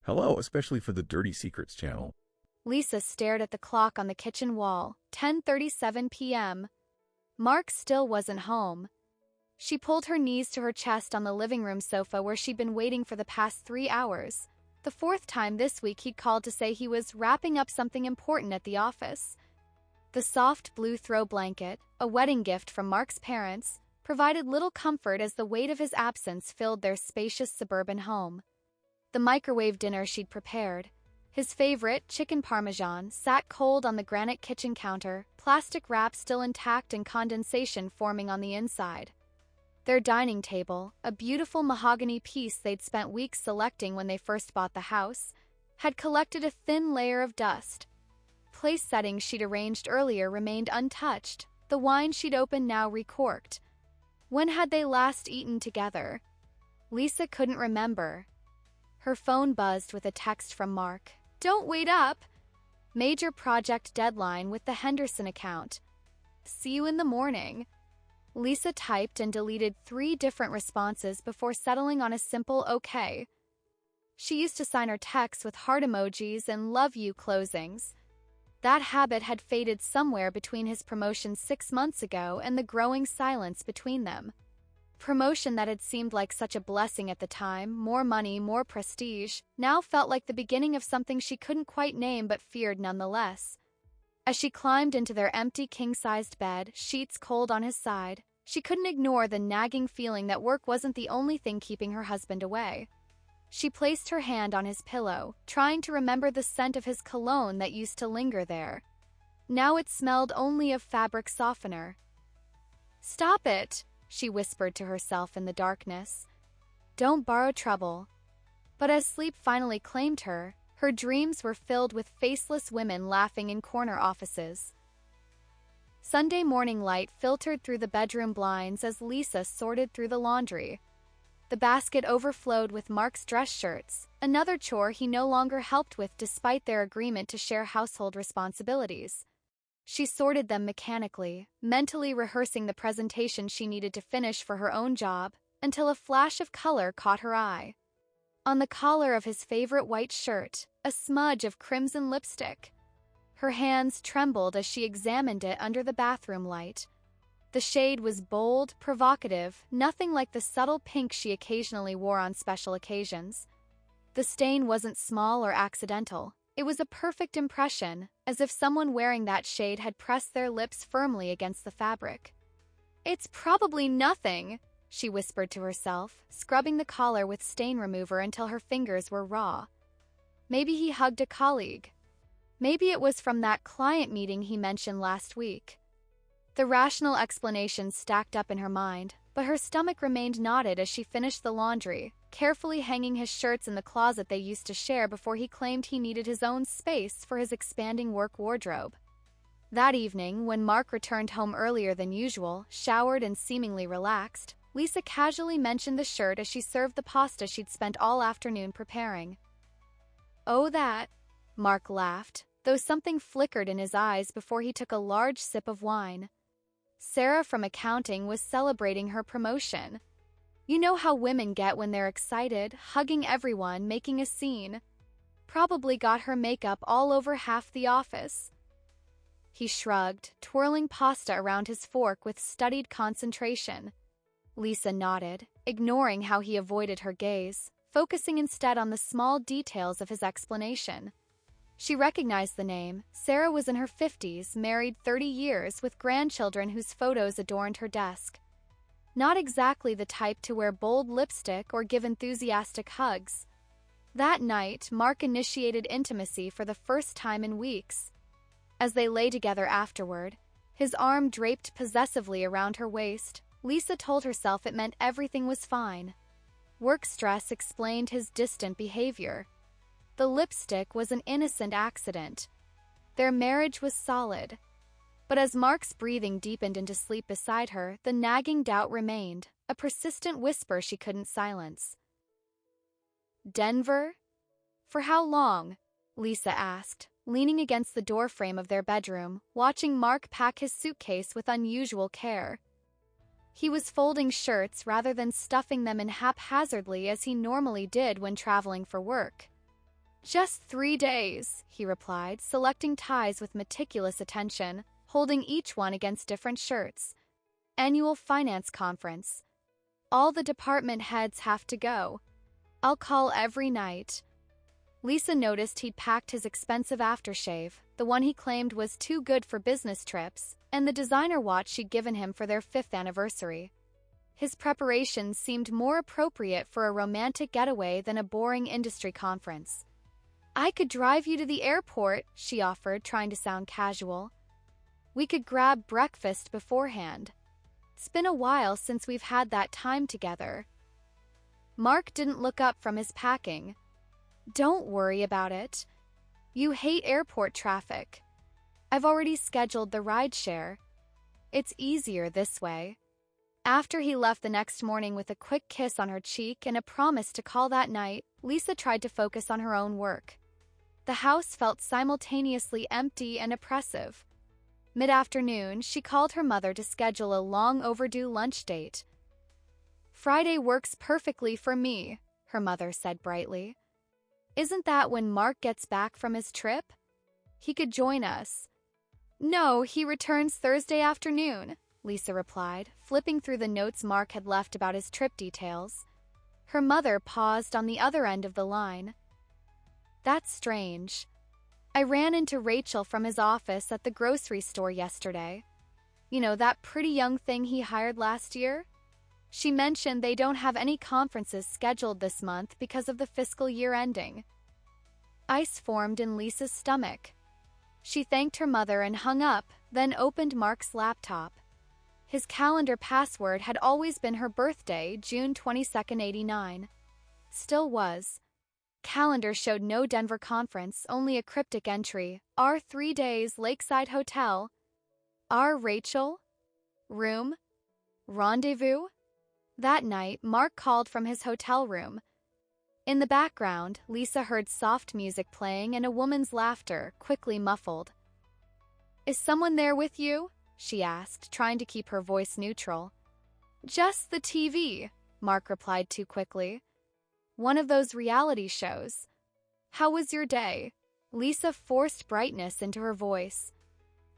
Hello, especially for the Dirty Secrets channel. Lisa stared at the clock on the kitchen wall. 10:37 p.m. Mark still wasn't home. She pulled her knees to her chest on the living room sofa where she'd been waiting for the past 3 hours. The fourth time this week he'd called to say he was wrapping up something important at the office. The soft blue throw blanket, a wedding gift from Mark's parents, provided little comfort as the weight of his absence filled their spacious suburban home. The microwave dinner she'd prepared, his favorite, chicken parmesan, sat cold on the granite kitchen counter, plastic wrap still intact and condensation forming on the inside. Their dining table, a beautiful mahogany piece they'd spent weeks selecting when they first bought the house, had collected a thin layer of dust. Place settings she'd arranged earlier remained untouched, the wine she'd opened now recorked. When had they last eaten together? Lisa couldn't remember. Her phone buzzed with a text from Mark. "Don't wait up! Major project deadline with the Henderson account. See you in the morning." Lisa typed and deleted 3 different responses before settling on a simple okay. She used to sign her texts with heart emojis and love you closings. That habit had faded somewhere between his promotion 6 months ago and the growing silence between them. Promotion that had seemed like such a blessing at the time, more money, more prestige, now felt like the beginning of something she couldn't quite name but feared nonetheless. As she climbed into their empty king-sized bed, sheets cold on his side, she couldn't ignore the nagging feeling that work wasn't the only thing keeping her husband away. She placed her hand on his pillow, trying to remember the scent of his cologne that used to linger there. Now it smelled only of fabric softener. "Stop it," she whispered to herself in the darkness. "Don't borrow trouble." But as sleep finally claimed her, her dreams were filled with faceless women laughing in corner offices. Sunday morning light filtered through the bedroom blinds as Lisa sorted through the laundry. The basket overflowed with Mark's dress shirts, another chore he no longer helped with despite their agreement to share household responsibilities. She sorted them mechanically, mentally rehearsing the presentation she needed to finish for her own job, until a flash of color caught her eye. On the collar of his favorite white shirt, a smudge of crimson lipstick. Her hands trembled as she examined it under the bathroom light. The shade was bold, provocative, nothing like the subtle pink she occasionally wore on special occasions. The stain wasn't small or accidental. It was a perfect impression, as if someone wearing that shade had pressed their lips firmly against the fabric. "It's probably nothing," she whispered to herself, scrubbing the collar with stain remover until her fingers were raw. Maybe he hugged a colleague. Maybe it was from that client meeting he mentioned last week. The rational explanations stacked up in her mind, but her stomach remained knotted as she finished the laundry, carefully hanging his shirts in the closet they used to share before he claimed he needed his own space for his expanding work wardrobe. That evening, when Mark returned home earlier than usual, showered and seemingly relaxed, Lisa casually mentioned the shirt as she served the pasta she'd spent all afternoon preparing. "Oh, that," Mark laughed, though something flickered in his eyes before he took a large sip of wine. Sarah from accounting was celebrating her promotion. You know how women get when they're excited, hugging everyone, making a scene. Probably got her makeup all over half the office. He shrugged, twirling pasta around his fork with studied concentration. Lisa nodded, ignoring how he avoided her gaze, focusing instead on the small details of his explanation. She recognized the name. Sarah was in her 50s, married 30 years, with grandchildren whose photos adorned her desk. Not exactly the type to wear bold lipstick or give enthusiastic hugs. That night, Mark initiated intimacy for the first time in weeks. As they lay together afterward, his arm draped possessively around her waist, Lisa told herself it meant everything was fine. Work stress explained his distant behavior. The lipstick was an innocent accident. Their marriage was solid. But as Mark's breathing deepened into sleep beside her, the nagging doubt remained, a persistent whisper she couldn't silence. "Denver? For how long?" Lisa asked, leaning against the doorframe of their bedroom, watching Mark pack his suitcase with unusual care. He was folding shirts rather than stuffing them in haphazardly as he normally did when traveling for work. Just 3 days, he replied, selecting ties with meticulous attention, holding each one against different shirts. Annual finance conference. All the department heads have to go. I'll call every night. Lisa noticed he'd packed his expensive aftershave, the one he claimed was too good for business trips, and the designer watch she'd given him for their 5th anniversary. His preparations seemed more appropriate for a romantic getaway than a boring industry conference. I could drive you to the airport, she offered, trying to sound casual. We could grab breakfast beforehand. It's been a while since we've had that time together. Mark didn't look up from his packing. Don't worry about it. You hate airport traffic. I've already scheduled the rideshare. It's easier this way. After he left the next morning with a quick kiss on her cheek and a promise to call that night, Lisa tried to focus on her own work. The house felt simultaneously empty and oppressive. Mid-afternoon, she called her mother to schedule a long-overdue lunch date. Friday works perfectly for me, her mother said brightly. Isn't that when Mark gets back from his trip? He could join us. No, he returns Thursday afternoon, Lisa replied, flipping through the notes Mark had left about his trip details. Her mother paused on the other end of the line. That's strange. I ran into Rachel from his office at the grocery store yesterday. You know, that pretty young thing he hired last year? She mentioned they don't have any conferences scheduled this month because of the fiscal year ending. Ice formed in Lisa's stomach. She thanked her mother and hung up, then opened Mark's laptop. His calendar password had always been her birthday, June 22nd, 89. Still was. Calendar showed no Denver conference, only a cryptic entry. Our 3 days Lakeside Hotel. Our Rachel? Room? Rendezvous? That night, Mark called from his hotel room. In the background, Lisa heard soft music playing and a woman's laughter, quickly muffled. Is someone there with you? She asked, trying to keep her voice neutral. Just the TV, Mark replied too quickly. One of those reality shows. How was your day? Lisa forced brightness into her voice.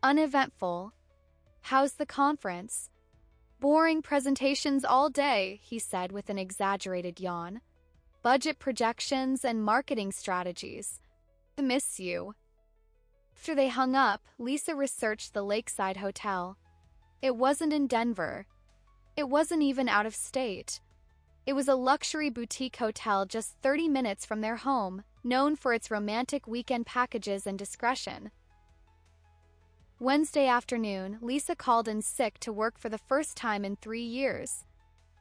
Uneventful. How's the conference? Boring presentations all day, he said with an exaggerated yawn. Budget projections and marketing strategies. I miss you. After they hung up, Lisa researched the Lakeside Hotel. It wasn't in Denver. It wasn't even out of state. It was a luxury boutique hotel just 30 minutes from their home, known for its romantic weekend packages and discretion. Wednesday afternoon, Lisa called in sick to work for the first time in 3 years.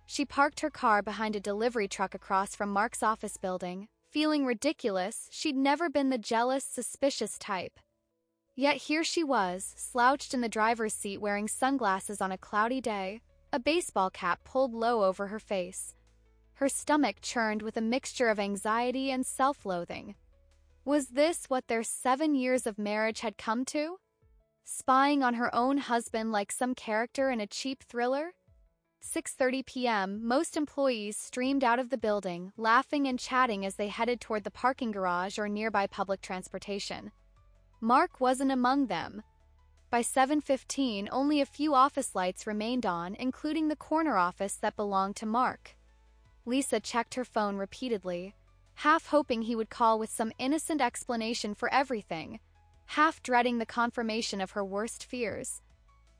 She parked her car behind a delivery truck across from Mark's office building. Feeling ridiculous, she'd never been the jealous, suspicious type. Yet here she was, slouched in the driver's seat wearing sunglasses on a cloudy day, a baseball cap pulled low over her face. Her stomach churned with a mixture of anxiety and self-loathing. Was this what their 7 years of marriage had come to? Spying on her own husband like some character in a cheap thriller? 6:30 p.m., most employees streamed out of the building, laughing and chatting as they headed toward the parking garage or nearby public transportation. Mark wasn't among them. By 7:15, only a few office lights remained on, including the corner office that belonged to Mark. Lisa checked her phone repeatedly, half hoping he would call with some innocent explanation for everything, half dreading the confirmation of her worst fears.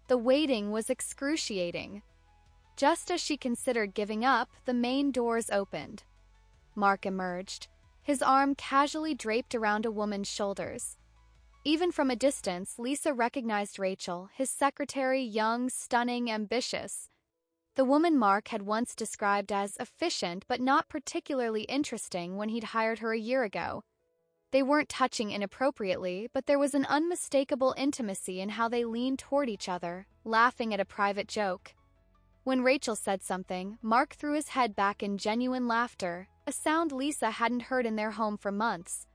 The waiting was excruciating. Just as she considered giving up, the main doors opened. Mark emerged, his arm casually draped around a woman's shoulders. Even from a distance, Lisa recognized Rachel, his secretary, young, stunning, ambitious. The woman Mark had once described as efficient but not particularly interesting when he'd hired her a year ago. They weren't touching inappropriately, but there was an unmistakable intimacy in how they leaned toward each other, laughing at a private joke. When Rachel said something, Mark threw his head back in genuine laughter, a sound Lisa hadn't heard in their home for months.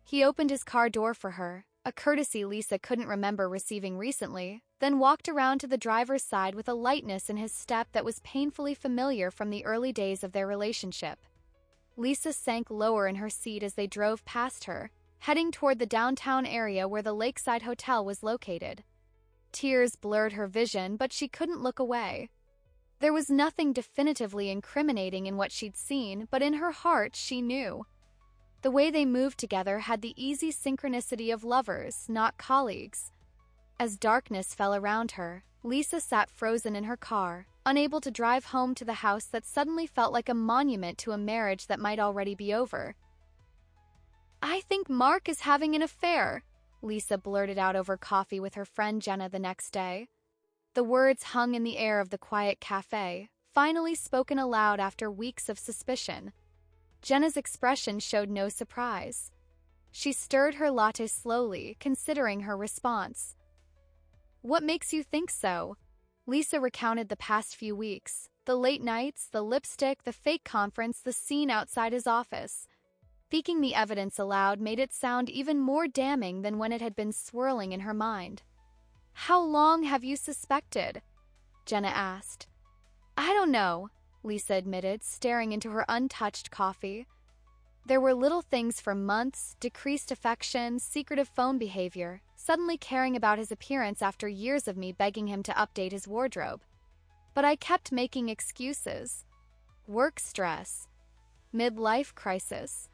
He opened his car door for her, a courtesy Lisa couldn't remember receiving recently, then walked around to the driver's side with a lightness in his step that was painfully familiar from the early days of their relationship. Lisa sank lower in her seat as they drove past her, heading toward the downtown area where the Lakeside Hotel was located. Tears blurred her vision, but she couldn't look away. There was nothing definitively incriminating in what she'd seen, but in her heart she knew. The way they moved together had the easy synchronicity of lovers, not colleagues. As darkness fell around her, Lisa sat frozen in her car, unable to drive home to the house that suddenly felt like a monument to a marriage that might already be over. "I think Mark is having an affair," Lisa blurted out over coffee with her friend Jenna the next day. The words hung in the air of the quiet cafe, finally spoken aloud after weeks of suspicion. Jenna's expression showed no surprise. She stirred her latte slowly, considering her response. "What makes you think so?" Lisa recounted the past few weeks, the late nights, the lipstick, the fake conference, the scene outside his office. Speaking the evidence aloud made it sound even more damning than when it had been swirling in her mind. "How long have you suspected?" Jenna asked. "I don't know," Lisa admitted, staring into her untouched coffee. There were little things for months: decreased affection, secretive phone behavior, suddenly caring about his appearance after years of me begging him to update his wardrobe. But I kept making excuses. Work stress, midlife crisis,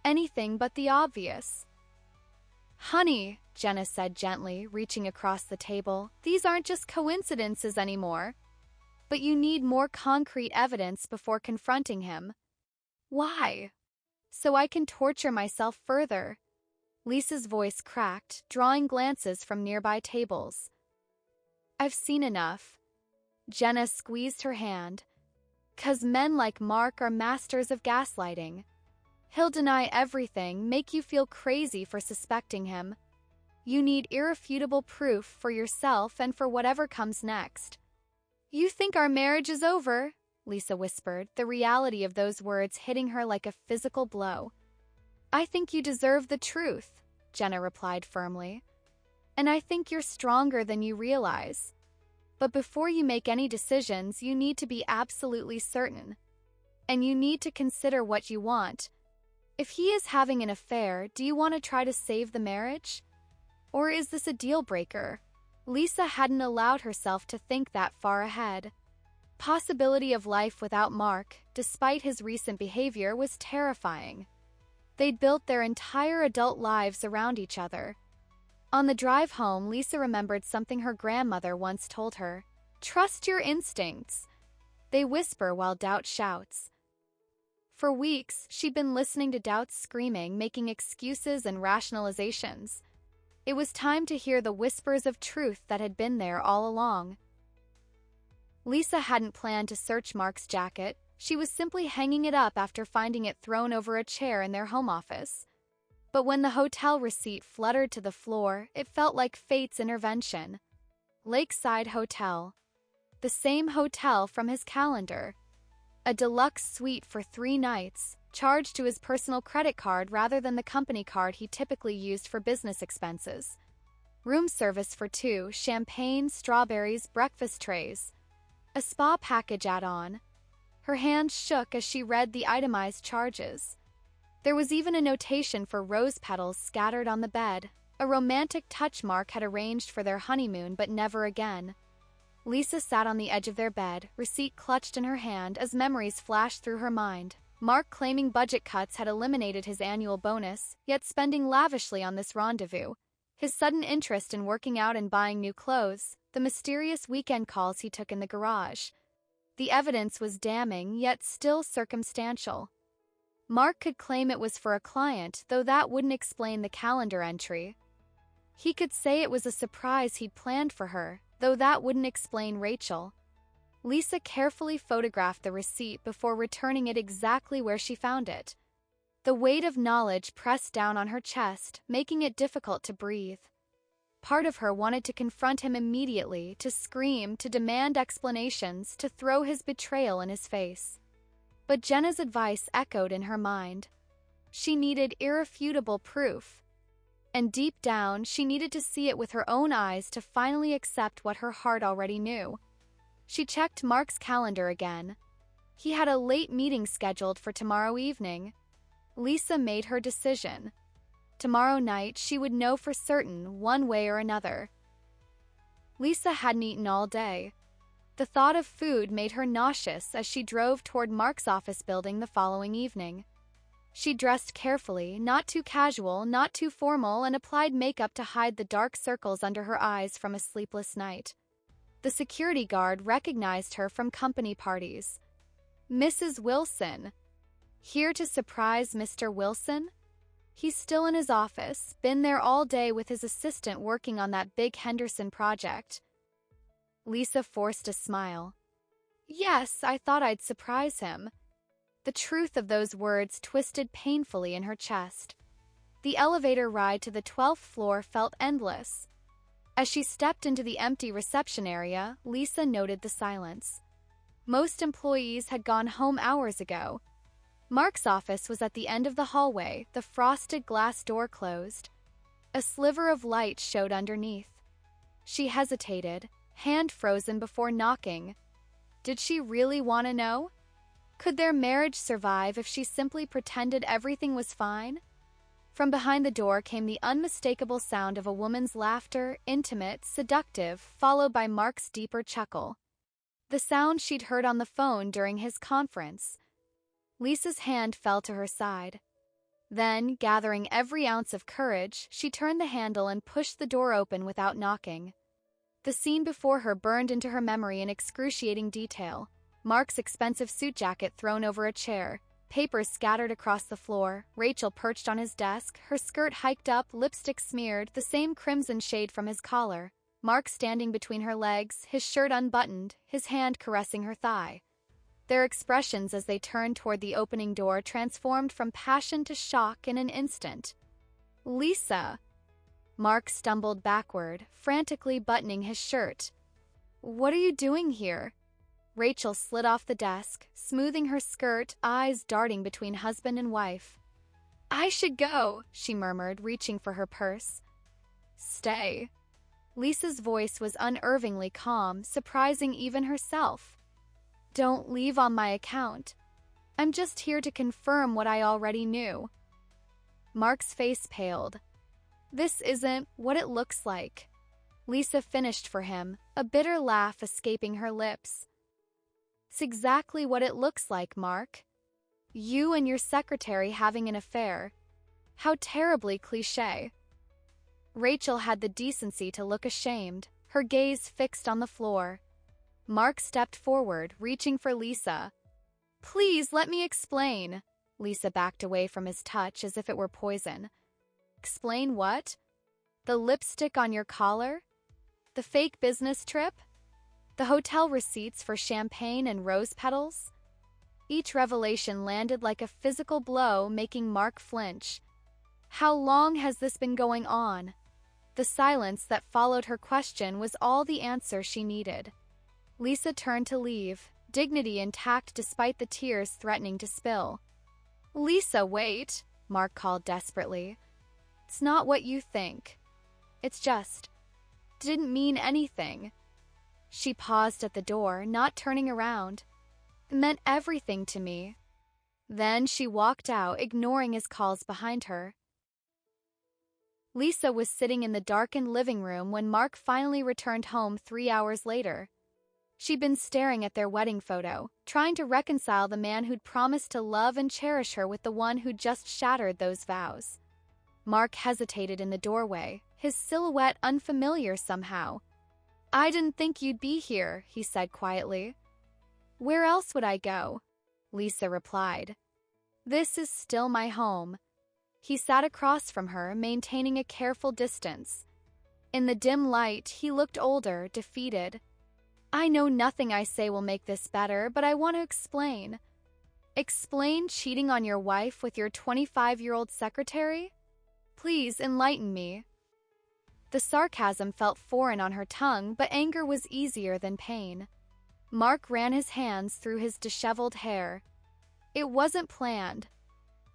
anything but the obvious. "Honey," Jenna said gently, reaching across the table, "these aren't just coincidences anymore. But you need more concrete evidence before confronting him." "Why?" "So I can torture myself further." Lisa's voice cracked, drawing glances from nearby tables. "I've seen enough." Jenna squeezed her hand. "'Cause men like Mark are masters of gaslighting. He'll deny everything, make you feel crazy for suspecting him. You need irrefutable proof for yourself and for whatever comes next." "You think our marriage is over?" Lisa whispered, the reality of those words hitting her like a physical blow. "I think you deserve the truth," Jenna replied firmly. "And I think you're stronger than you realize. But before you make any decisions, you need to be absolutely certain. And you need to consider what you want. If he is having an affair, do you want to try to save the marriage? Or is this a deal breaker?" Lisa hadn't allowed herself to think that far ahead. Possibility of life without Mark, despite his recent behavior, was terrifying. They'd built their entire adult lives around each other. On the drive home, Lisa remembered something her grandmother once told her. "Trust your instincts. They whisper while doubt shouts." For weeks, she'd been listening to doubts screaming, making excuses and rationalizations. It was time to hear the whispers of truth that had been there all along. Lisa hadn't planned to search Mark's jacket. She was simply hanging it up after finding it thrown over a chair in their home office. But when the hotel receipt fluttered to the floor, it felt like fate's intervention. Lakeside Hotel. The same hotel from his calendar. A deluxe suite for 3 nights, charged to his personal credit card rather than the company card he typically used for business expenses. Room service for 2, champagne, strawberries, breakfast trays. A spa package add-on. Her hands shook as she read the itemized charges. There was even a notation for rose petals scattered on the bed, a romantic touch Mark had arranged for their honeymoon but never again. Lisa sat on the edge of their bed, receipt clutched in her hand as memories flashed through her mind. Mark claiming budget cuts had eliminated his annual bonus, yet spending lavishly on this rendezvous. His sudden interest in working out and buying new clothes, the mysterious weekend calls he took in the garage. The evidence was damning, yet still circumstantial. Mark could claim it was for a client, though that wouldn't explain the calendar entry. He could say it was a surprise he'd planned for her, though that wouldn't explain Rachel. Lisa carefully photographed the receipt before returning it exactly where she found it. The weight of knowledge pressed down on her chest, making it difficult to breathe. Part of her wanted to confront him immediately, to scream, to demand explanations, to throw his betrayal in his face. But Jenna's advice echoed in her mind. She needed irrefutable proof. And deep down, she needed to see it with her own eyes to finally accept what her heart already knew. She checked Mark's calendar again. He had a late meeting scheduled for tomorrow evening. Lisa made her decision. Tomorrow night, she would know for certain, one way or another. Lisa hadn't eaten all day. The thought of food made her nauseous as she drove toward Mark's office building the following evening. She dressed carefully, not too casual, not too formal, and applied makeup to hide the dark circles under her eyes from a sleepless night. The security guard recognized her from company parties. Mrs. Wilson. Here to surprise Mr. Wilson? He's still in his office, been there all day with his assistant working on that big Henderson project. Lisa forced a smile. Yes, I thought I'd surprise him. The truth of those words twisted painfully in her chest. The elevator ride to the 12th floor felt endless. As she stepped into the empty reception area, Lisa noted the silence. Most employees had gone home hours ago. Mark's office was at the end of the hallway, the frosted glass door closed. A sliver of light showed underneath. She hesitated, hand frozen before knocking. Did she really want to know? Could their marriage survive if she simply pretended everything was fine? From behind the door came the unmistakable sound of a woman's laughter, intimate, seductive, followed by Mark's deeper chuckle. The sound she'd heard on the phone during his conference. Lisa's hand fell to her side. Then, gathering every ounce of courage, she turned the handle and pushed the door open without knocking. The scene before her burned into her memory in excruciating detail. Mark's expensive suit jacket thrown over a chair, papers scattered across the floor, Rachel perched on his desk, her skirt hiked up, lipstick smeared, the same crimson shade from his collar. Mark standing between her legs, his shirt unbuttoned, his hand caressing her thigh. Their expressions as they turned toward the opening door transformed from passion to shock in an instant. Lisa! Mark stumbled backward, frantically buttoning his shirt. What are you doing here? Rachel slid off the desk, smoothing her skirt, eyes darting between husband and wife. I should go, she murmured, reaching for her purse. Stay. Lisa's voice was unnervingly calm, surprising even herself. Don't leave on my account. I'm just here to confirm what I already knew. Mark's face paled. This isn't what it looks like. Lisa finished for him, a bitter laugh escaping her lips. It's exactly what it looks like, Mark. You and your secretary having an affair. How terribly cliché. Rachel had the decency to look ashamed, her gaze fixed on the floor. Mark stepped forward, reaching for Lisa. Please, let me explain. Lisa backed away from his touch as if it were poison. Explain what? The lipstick on your collar? The fake business trip? The hotel receipts for champagne and rose petals? Each revelation landed like a physical blow, making Mark flinch. How long has this been going on? The silence that followed her question was all the answer she needed. Lisa turned to leave, dignity intact despite the tears threatening to spill. Lisa, wait, Mark called desperately. It's not what you think. It's just, didn't mean anything. She paused at the door, not turning around. It meant everything to me. Then she walked out, ignoring his calls behind her. Lisa was sitting in the darkened living room when Mark finally returned home 3 hours later. She'd been staring at their wedding photo, trying to reconcile the man who'd promised to love and cherish her with the one who'd just shattered those vows. Mark hesitated in the doorway, his silhouette unfamiliar somehow. I didn't think you'd be here, he said quietly. Where else would I go? Lisa replied. This is still my home. He sat across from her, maintaining a careful distance. In the dim light, he looked older, defeated. I know nothing I say will make this better, but I want to explain. Explain cheating on your wife with your 25-year-old secretary? Please enlighten me. The sarcasm felt foreign on her tongue, but anger was easier than pain. Mark ran his hands through his disheveled hair. It wasn't planned.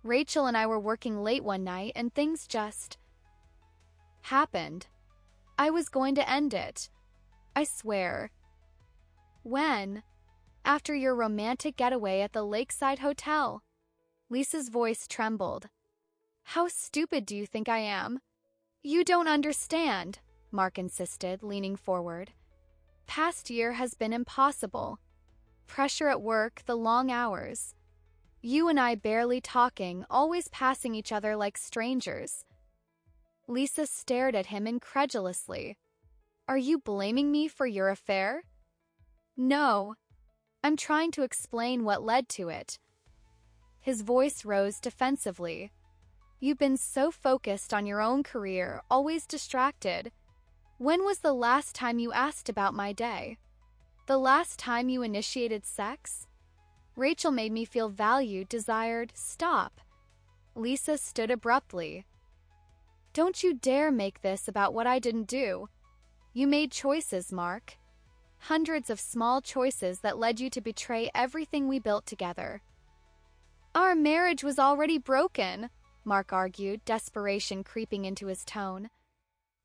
Rachel and I were working late one night and things just happened. I was going to end it. I swear. When? After your romantic getaway at the lakeside hotel. Lisa's voice trembled. How stupid do you think I am? You don't understand, Mark insisted, leaning forward. Past year has been impossible. Pressure at work, the long hours. You and I barely talking, always passing each other like strangers. Lisa stared at him incredulously. Are you blaming me for your affair? No. I'm trying to explain what led to it. His voice rose defensively. You've been so focused on your own career, always distracted. When was the last time you asked about my day? The last time you initiated sex? Rachel made me feel valued, desired. Stop. Lisa stood abruptly. Don't you dare make this about what I didn't do. You made choices, Mark. Hundreds of small choices that led you to betray everything we built together. Our marriage was already broken, Mark argued, desperation creeping into his tone.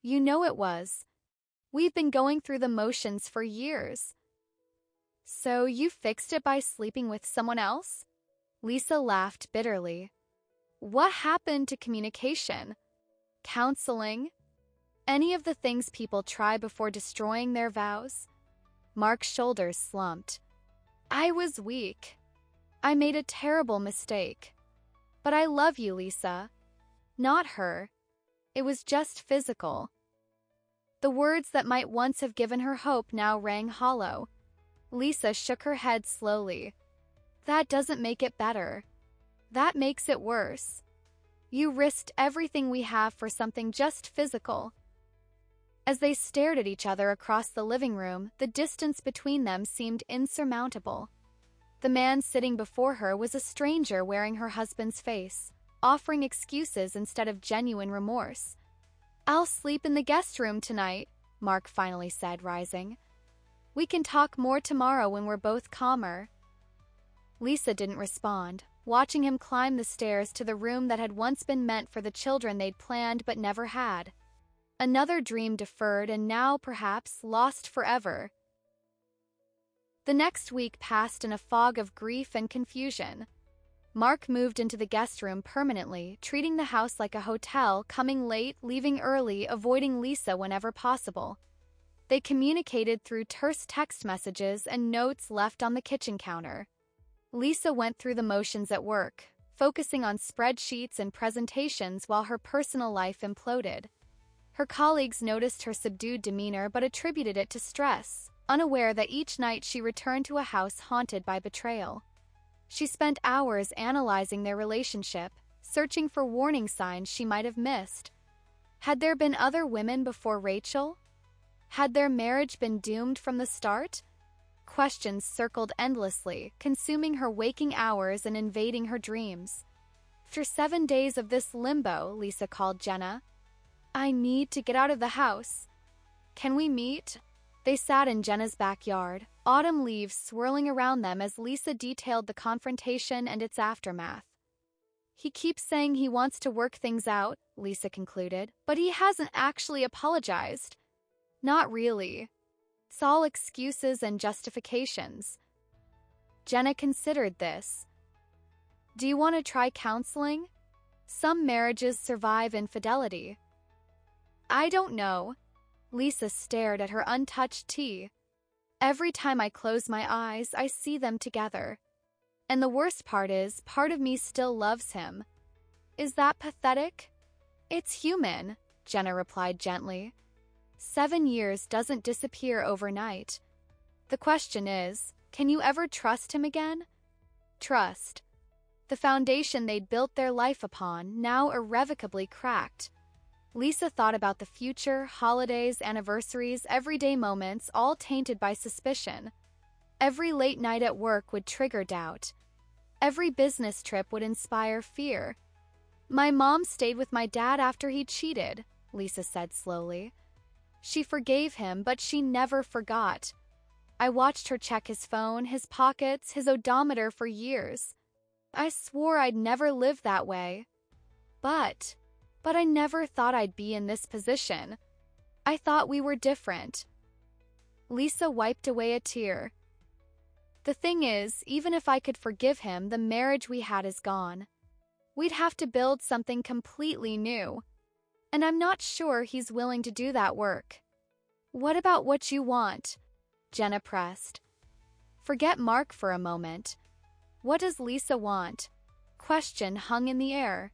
You know it was. We've been going through the motions for years. So you fixed it by sleeping with someone else? Lisa laughed bitterly. What happened to communication? Counseling? Any of the things people try before destroying their vows? Mark's shoulders slumped. I was weak. I made a terrible mistake. But I love you, Lisa. Not her. It was just physical. The words that might once have given her hope now rang hollow. Lisa shook her head slowly. That doesn't make it better. That makes it worse. You risked everything we have for something just physical. As they stared at each other across the living room, the distance between them seemed insurmountable. The man sitting before her was a stranger wearing her husband's face, offering excuses instead of genuine remorse. I'll sleep in the guest room tonight, Mark finally said, rising. We can talk more tomorrow when we're both calmer. Lisa didn't respond, watching him climb the stairs to the room that had once been meant for the children they'd planned but never had. Another dream deferred and now, perhaps, lost forever. The next week passed in a fog of grief and confusion. Mark moved into the guest room permanently, treating the house like a hotel, coming late, leaving early, avoiding Lisa whenever possible. They communicated through terse text messages and notes left on the kitchen counter. Lisa went through the motions at work, focusing on spreadsheets and presentations while her personal life imploded. Her colleagues noticed her subdued demeanor but attributed it to stress, unaware that each night she returned to a house haunted by betrayal. She spent hours analyzing their relationship, searching for warning signs she might have missed. Had there been other women before Rachel? Had their marriage been doomed from the start? Questions circled endlessly, consuming her waking hours and invading her dreams. After 7 days of this limbo, Lisa called Jenna. I need to get out of the house. Can we meet? They sat in Jenna's backyard, autumn leaves swirling around them as Lisa detailed the confrontation and its aftermath. He keeps saying he wants to work things out, Lisa concluded, but he hasn't actually apologized. Not really. It's all excuses and justifications. Jenna considered this. Do you want to try counseling? Some marriages survive infidelity. I don't know. Lisa stared at her untouched tea. Every time I close my eyes, I see them together. And the worst part is, part of me still loves him. Is that pathetic? It's human, Jenna replied gently. 7 years doesn't disappear overnight. The question is, can you ever trust him again? Trust. The foundation they'd built their life upon, now irrevocably cracked. Lisa thought about the future, holidays, anniversaries, everyday moments, all tainted by suspicion. Every late night at work would trigger doubt. Every business trip would inspire fear. My mom stayed with my dad after he cheated, Lisa said slowly. She forgave him, but she never forgot. I watched her check his phone, his pockets, his odometer for years. I swore I'd never live that way. But I never thought I'd be in this position. I thought we were different. Lisa wiped away a tear. The thing is, even if I could forgive him, the marriage we had is gone. We'd have to build something completely new. And I'm not sure he's willing to do that work. What about what you want? Jenna pressed. Forget Mark for a moment. What does Lisa want? Question hung in the air.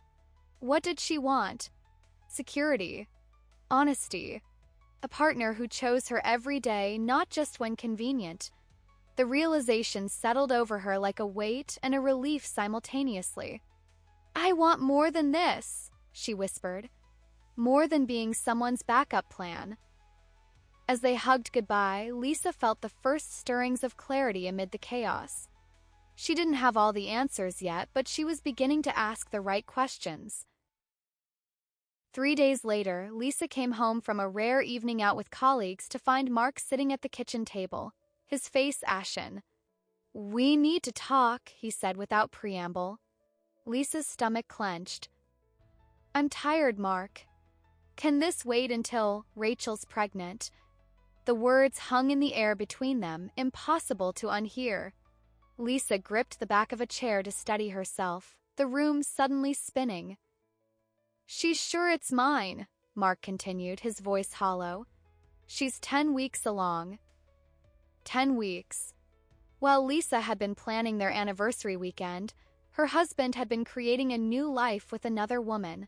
What did she want? Security. Honesty. A partner who chose her every day, not just when convenient. The realization settled over her like a weight and a relief simultaneously. I want more than this, she whispered. More than being someone's backup plan. As they hugged goodbye, Lisa felt the first stirrings of clarity amid the chaos. She didn't have all the answers yet, but she was beginning to ask the right questions. 3 days later, Lisa came home from a rare evening out with colleagues to find Mark sitting at the kitchen table, his face ashen. We need to talk, he said without preamble. Lisa's stomach clenched. I'm tired, Mark. Can this wait until Rachel's pregnant? The words hung in the air between them, impossible to unhear. Lisa gripped the back of a chair to steady herself, the room suddenly spinning. She's sure it's mine, Mark continued, his voice hollow. She's 10 weeks along. 10 weeks. While Lisa had been planning their anniversary weekend, her husband had been creating a new life with another woman.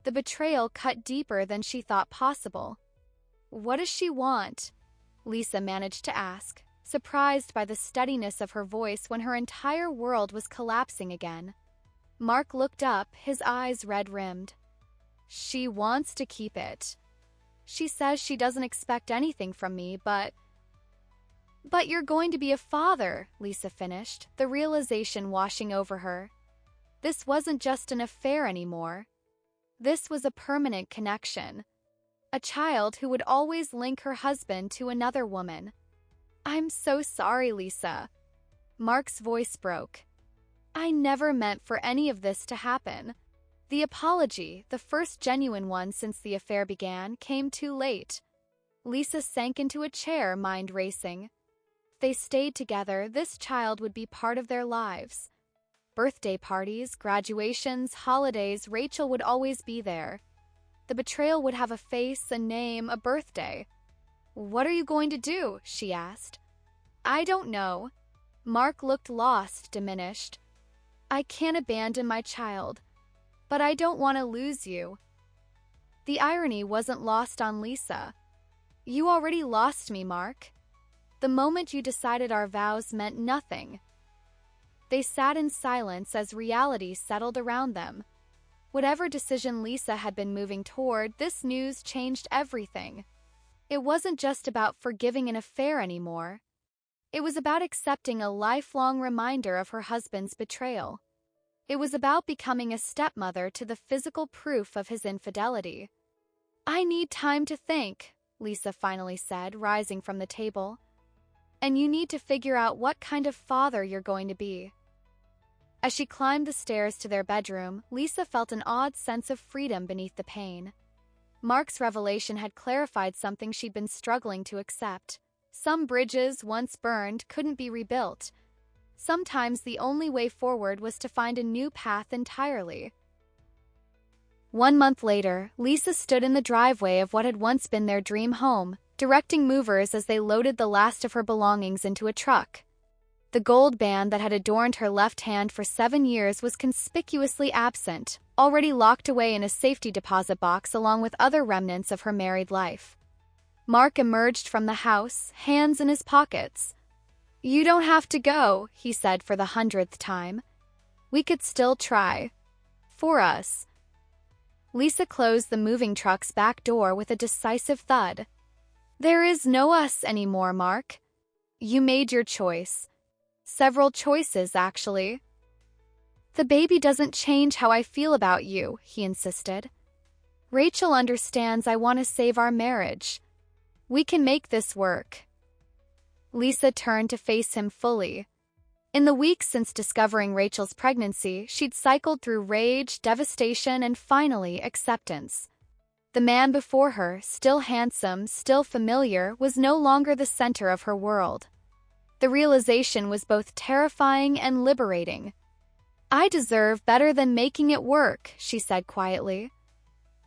The betrayal cut deeper than she thought possible. What does she want? Lisa managed to ask, surprised by the steadiness of her voice when her entire world was collapsing again. Mark looked up, his eyes red-rimmed. She wants to keep it. She says she doesn't expect anything from me, but you're going to be a father, Lisa finished, the realization washing over her. This wasn't just an affair anymore. This was a permanent connection. A child who would always link her husband to another woman. I'm so sorry, Lisa. Mark's voice broke. I never meant for any of this to happen. The apology, the first genuine one since the affair began, came too late. Lisa sank into a chair, mind racing. If they stayed together, this child would be part of their lives. Birthday parties, graduations, holidays, Rachel would always be there. The betrayal would have a face, a name, a birthday. What are you going to do? She asked. I don't know. Mark looked lost, diminished. I can't abandon my child, but I don't want to lose you. The irony wasn't lost on Lisa. You already lost me, Mark. The moment you decided our vows meant nothing. They sat in silence as reality settled around them. Whatever decision Lisa had been moving toward, this news changed everything. It wasn't just about forgiving an affair anymore. It was about accepting a lifelong reminder of her husband's betrayal. It was about becoming a stepmother to the physical proof of his infidelity. I need time to think, Lisa finally said, rising from the table. And you need to figure out what kind of father you're going to be. As she climbed the stairs to their bedroom, Lisa felt an odd sense of freedom beneath the pain. Mark's revelation had clarified something she'd been struggling to accept. Some bridges, once burned, couldn't be rebuilt. Sometimes the only way forward was to find a new path entirely. 1 month later, Lisa stood in the driveway of what had once been their dream home, directing movers as they loaded the last of her belongings into a truck. The gold band that had adorned her left hand for 7 years was conspicuously absent, already locked away in a safety deposit box along with other remnants of her married life. Mark emerged from the house, hands in his pockets. You don't have to go, he said for the 100th time. We could still try. For us. Lisa closed the moving truck's back door with a decisive thud. There is no us anymore, Mark. You made your choice. Several choices, actually. The baby doesn't change how I feel about you, he insisted. Rachel understands I want to save our marriage. We can make this work. Lisa turned to face him fully. In the weeks since discovering Rachel's pregnancy, she'd cycled through rage, devastation, and finally, acceptance. The man before her, still handsome, still familiar, was no longer the center of her world. The realization was both terrifying and liberating. "I deserve better than making it work," she said quietly.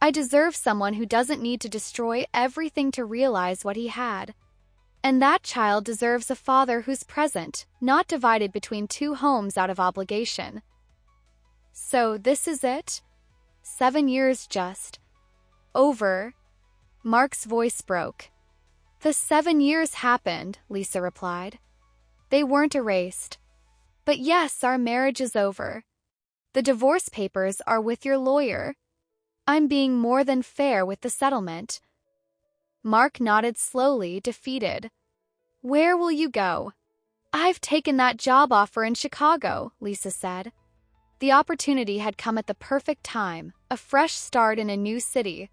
"I deserve someone who doesn't need to destroy everything to realize what he had. And that child deserves a father who's present, not divided between two homes out of obligation." "So this is it? 7 years just over?" Mark's voice broke. "The 7 years happened," Lisa replied. "They weren't erased. But yes, our marriage is over. The divorce papers are with your lawyer. I'm being more than fair with the settlement." Mark nodded slowly, defeated. "Where will you go?" "I've taken that job offer in Chicago," Lisa said. The opportunity had come at the perfect time, a fresh start in a new city.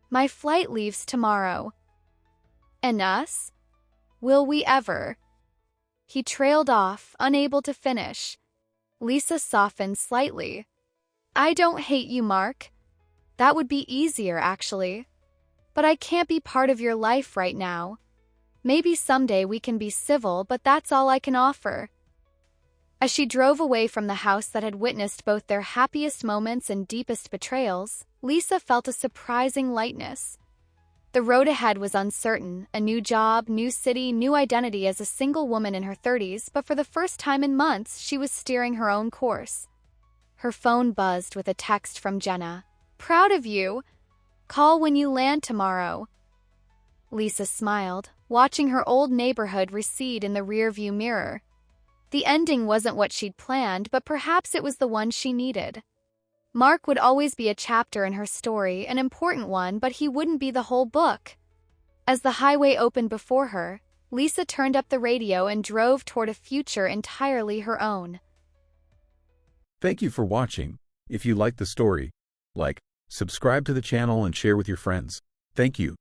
"My flight leaves tomorrow." "And us? Will we ever?" He trailed off, unable to finish. Lisa softened slightly. "I don't hate you, Mark. That would be easier, actually. But I can't be part of your life right now. Maybe someday we can be civil, but that's all I can offer." As she drove away from the house that had witnessed both their happiest moments and deepest betrayals, Lisa felt a surprising lightness. The road ahead was uncertain, a new job, new city, new identity as a single woman in her 30s, but for the first time in months, she was steering her own course. Her phone buzzed with a text from Jenna. "Proud of you. Call when you land tomorrow." Lisa smiled, watching her old neighborhood recede in the rearview mirror. The ending wasn't what she'd planned, but perhaps it was the one she needed. Mark would always be a chapter in her story, an important one, but he wouldn't be the whole book. As the highway opened before her, Lisa turned up the radio and drove toward a future entirely her own. Thank you for watching. If you liked the story, like, subscribe to the channel and share with your friends. Thank you.